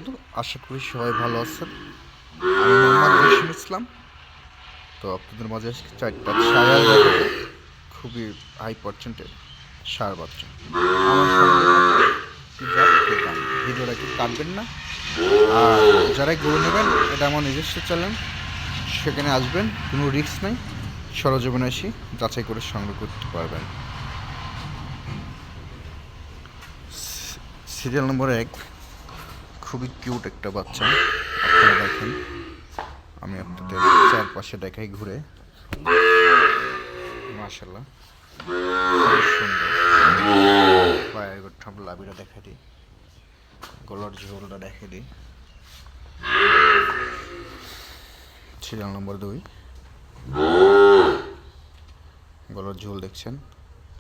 বন্ধু, আশা করি সবাই ভালো আছেন। আমি মোহাম্মদ রশিদ ইসলাম। তো আপনাদের মাঝে আজকে চারটা সায়াল দেখাবো, খুবই হাই পার্সেন্টের সার বাচ্চা। আমার ভিডিওটা কি কাটবেন না। আর যারাই গরু নেবেন, এটা আমার নিজস্ব চ্যানেল, সেখানে আসবেন, কোনো রিস্ক নেই, সরজমিনে এসে যাচাই করে সংগ্রহ করতে পারবেন। সিরিয়াল নম্বর 1, খুবই কিউট একটা বাচ্চা। আপনারা দেখেন, আমি আপনাদের চারপাশে দেখাই ঘুরে। মাশাআল্লাহ, খুব সুন্দর। পায়ের ঠাম লাভিটা দেখা দিই, গলার ঝোলটা দেখে দিই। সিরিয়াল নম্বর 2, গলার ঝোল দেখছেন,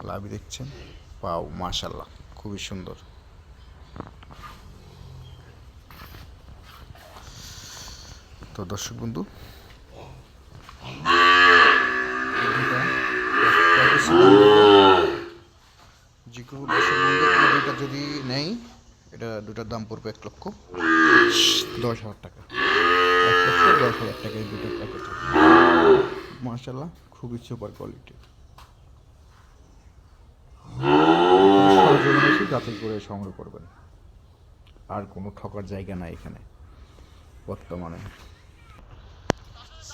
লাভি দেখছেন, পাও মাশাআল্লাহ খুবই সুন্দর। তো দর্শক বন্ধু, যে কোনো দর্শক বন্ধু দুইটা যদি নেই, এটা দুটার দাম পড়বে 1,10,000 টাকা। 1,10,000 টাকা এই দুটো প্যাকেট। মাশাআল্লাহ, খুবই সুপার কোয়ালিটি। সরজমিনে এসে যাচাই করে সংগ্রহ করবেন, আর কোনো ঠকার জায়গা নাই এখানে বর্তমানে।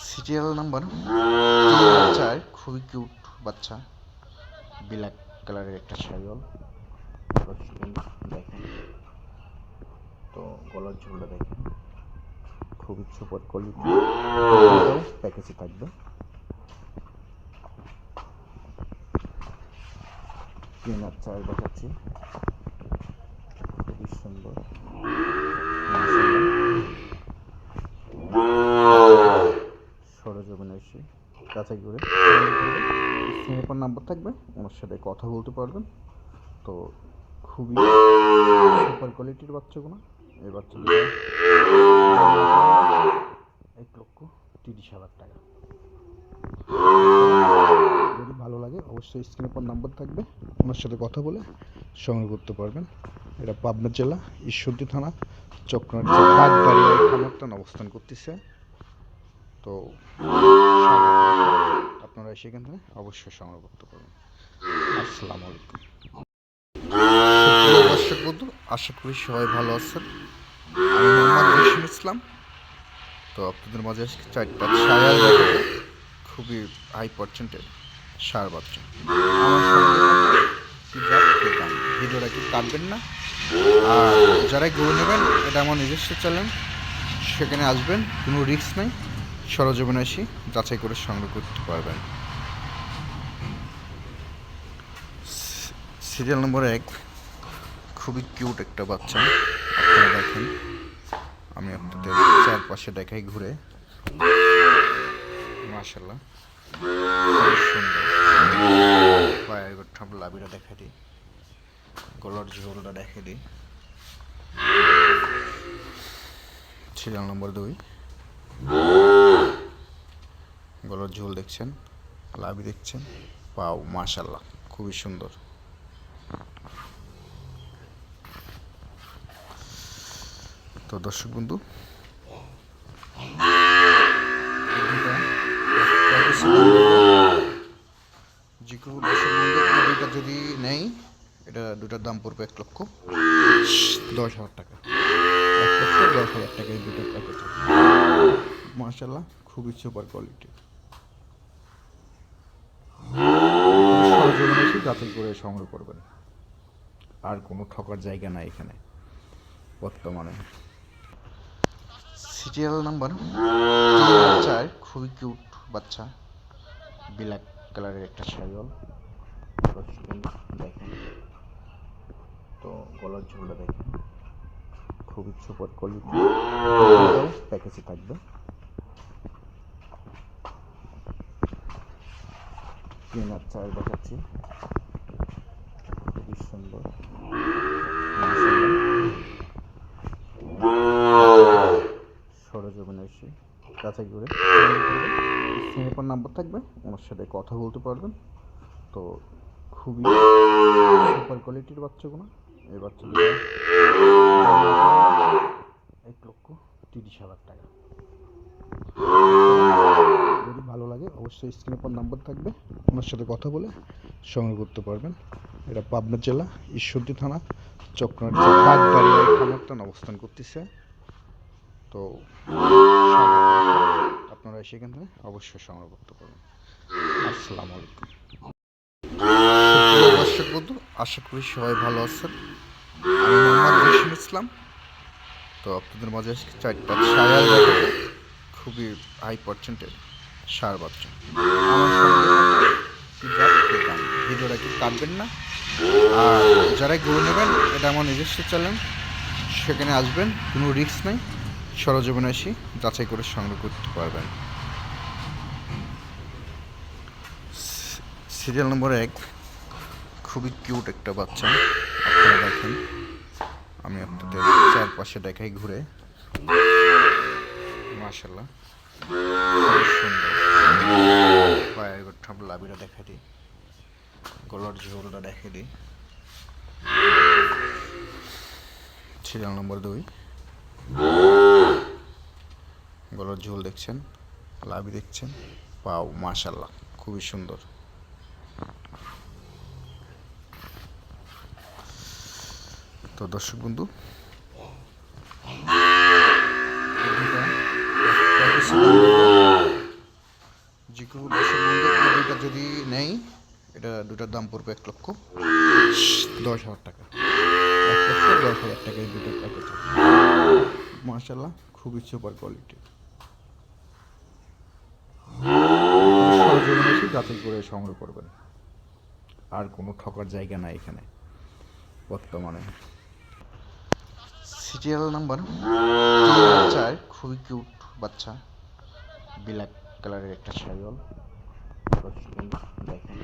সিরিয়াল নাম্বার 4, খুবই কিউট বাচ্চা, ব্ল্যাক কালারের একটা শাইওয়াল। দেখেন, তো গলার ঝোলটা দেখেন, খুবই সুপার কোয়ালিটি, প্যাকেজে থাকবে। কেনার চাল দেখাচ্ছি, খুবই সুন্দর। সরজমিনে এসে যাচাই করে স্ক্রিনের নাম্বার থাকবে, ওনার সাথে কথা বলতে পারবেন। তো খুবই সুপার কোয়ালিটির বাচ্চাগুলো। এই বাচ্চাগুলো 1,30,000 টাকা। যদি ভালো লাগে অবশ্যই স্ক্রিনের পর নাম্বার থাকবে, ওনার সাথে কথা বলে সংগ্রহ করতে পারবেন। এটা পাবনা জেলা, ঈশ্বরদী থানা, চক্রনাট খামারটান অবস্থান করতেছে। তো আপনারা সেখান থেকে অবশ্যই সংগ্রহ করতে পারবেন। আসসালামু আলাইকুম। দর্শক বন্ধু, আশা করি সবাই ভালো আছেন। আমি মোহাম্মদ রশিদ ইসলাম। তো আপনাদের মাঝে আজকে চারটা সায়াল দেখাবো, খুবই হাই পার্সেন্টের সার বাচ্চা। ভিডিওটা কি কাটবেন না। আর যারাই গরু নেবেন, এটা আমার নিজস্ব চ্যানেল, সেখানে আসবেন, কোনো রিস্ক নেই, সরজমিনে এসে যাচাই করে সংগ্রহ করতে পারবেন। সিরিয়াল নম্বর 1, খুবই কিউট একটা বাচ্চা। আপনারা দেখেন, আমি আপনাদের চারপাশে দেখাই ঘুরে। মাশাআল্লাহ, খুব সুন্দর। পায়ের ঠাম লাভিটা দেখা দিই, গলার ঝোলটা দেখে দিই। সিরিয়াল নম্বর 2, গলার ঝোল দেখছেন, লাভি দেখছেন, পাও মাশাআল্লাহ খুবই সুন্দর। তো দর্শক বন্ধু, যে কোনো দর্শক বন্ধু দুইটা যদি নেই, এটা দুটার দাম পড়বে 1,10,000 টাকা। 1,10,000 টাকা এই দুটো প্যাকেট। মাশাআল্লাহ, খুবই সুপার কোয়ালিটি। সরজমিনে এসে যাচাই করে সংগ্রহ করবেন, আর কোনো ঠকার জায়গা নাই এখানে বর্তমানে। সিরিয়াল নাম্বার 4, খুবই কিউট বাচ্চা, ব্ল্যাক কালারের একটা শাইওয়াল। দেখেন, তো গলার ঝোলটা দেখেন, খুবই সুপার কোয়ালিটি, প্যাকেজে থাকবে। কেনার চাল দেখাচ্ছি, খুবই সুন্দর। সরজমিনে এসে যাচাই করে স্ক্রিনের পর নাম্বার থাকবে, ওনার সাথে কথা বলতে পারবেন। তো খুবই সুপার কোয়ালিটির বাচ্চাগুলো। এই বাচ্চাগুলো অবশ্যই স্ক্রিনে পর নাম্বার থাকবে, ওনার সাথে কথা বলে সংগ্রহ করতে পারবেন। এটা পাবনা জেলা ঈশ্বরদী থানা চক্রনাট বাগদারিয়া খামারটান অবস্থান করতেছে। তো আপনারা সেখান থেকে অবশ্যই সংগ্রহ করতে পারবেন। আসসালামু আলাইকুম। সুপ্রিয় দর্শক বন্ধু, আশা করি সবাই ভালো আছেন। আমি মোহাম্মদ রশিদ ইসলাম। তো আপনাদের মাঝে আজকে চারটা সায়াল দেখাবো, খুবই হাই পার্সেন্টের সার বাচ্চা। আমার সঙ্গে ভিডিওটা কি কাটবেন না। আর যারাই গরু নেবেন, এটা আমার নিজস্ব চ্যানেল, সেখানে আসবেন, কোনো রিস্ক নেই, সরজমিনে এসে যাচাই করে সংগ্রহ করতে পারবেন। সিরিয়াল নম্বর 1, খুবই কিউট একটা বাচ্চা। আপনারা দেখেন, আমি আপনাদের চারপাশে দেখাই ঘুরে। মাশাআল্লাহ, খুব সুন্দর। পায়ের গোটা লাভিটা দেখা দিই, গলার ঝোলটা দেখে দিই। সিরিয়াল নম্বর 2, গলার ঝোল দেখছেন, লাভি দেখছেন, পাও মাশাআল্লাহ খুবই সুন্দর। তো দর্শক বন্ধু, যে কোনো দর্শক বন্ধু দুইটা যদি নেই, এটা দুটার দাম পড়বে 1,10,000 টাকা। 1,10,000 টাকায় দুটো প্যাকেজ। মাশাআল্লাহ, খুবই সুপার কোয়ালিটি। সরজমিনে এসে যাচাই করে সংগ্রহ করবেন, আর কোনো ঠকার জায়গা নাই এখানে বর্তমানে। সিরিয়াল নাম্বার 4, খুবই কিউট বাচ্চা, ব্ল্যাক কালারের একটা শাইওয়াল। দেখেন,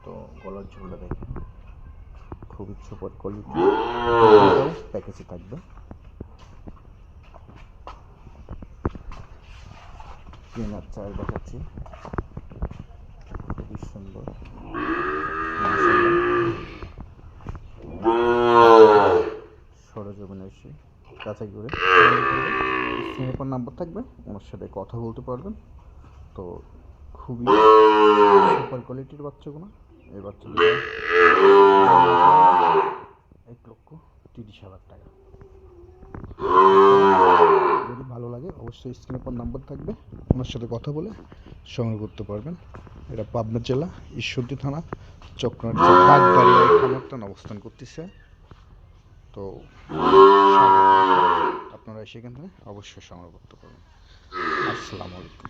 তো গলার ঝোলটা দেখেন, খুবই সুপার কোয়ালিটি, প্যাকেজে থাকবে। কেনার চাল দেখাচ্ছি, খুবই সুন্দর। সরজমিনে এসে যাচাই করে স্ক্রিনের পর নাম্বার থাকবে, ওনার সাথে কথা বলতে পারবেন। তো খুবই সুপার কোয়ালিটির বাচ্চাগুলো। এই বাচ্চাগুলো 1,30,000 টাকা। যদি ভালো লাগে অবশ্যই স্ক্রিনের পর নাম্বার থাকবে, ওনার সাথে কথা বলে সংগ্রহ করতে পারবেন। এটা পাবনা জেলা ঈশ্বরদী থানা চক্রনাট বাগদারিয়া খামারটান অবস্থান করতেছে। তো আপনারা সেখান থেকে অবশ্যই সংগ্রহ করতে পারবেন। আসসালামু আলাইকুম।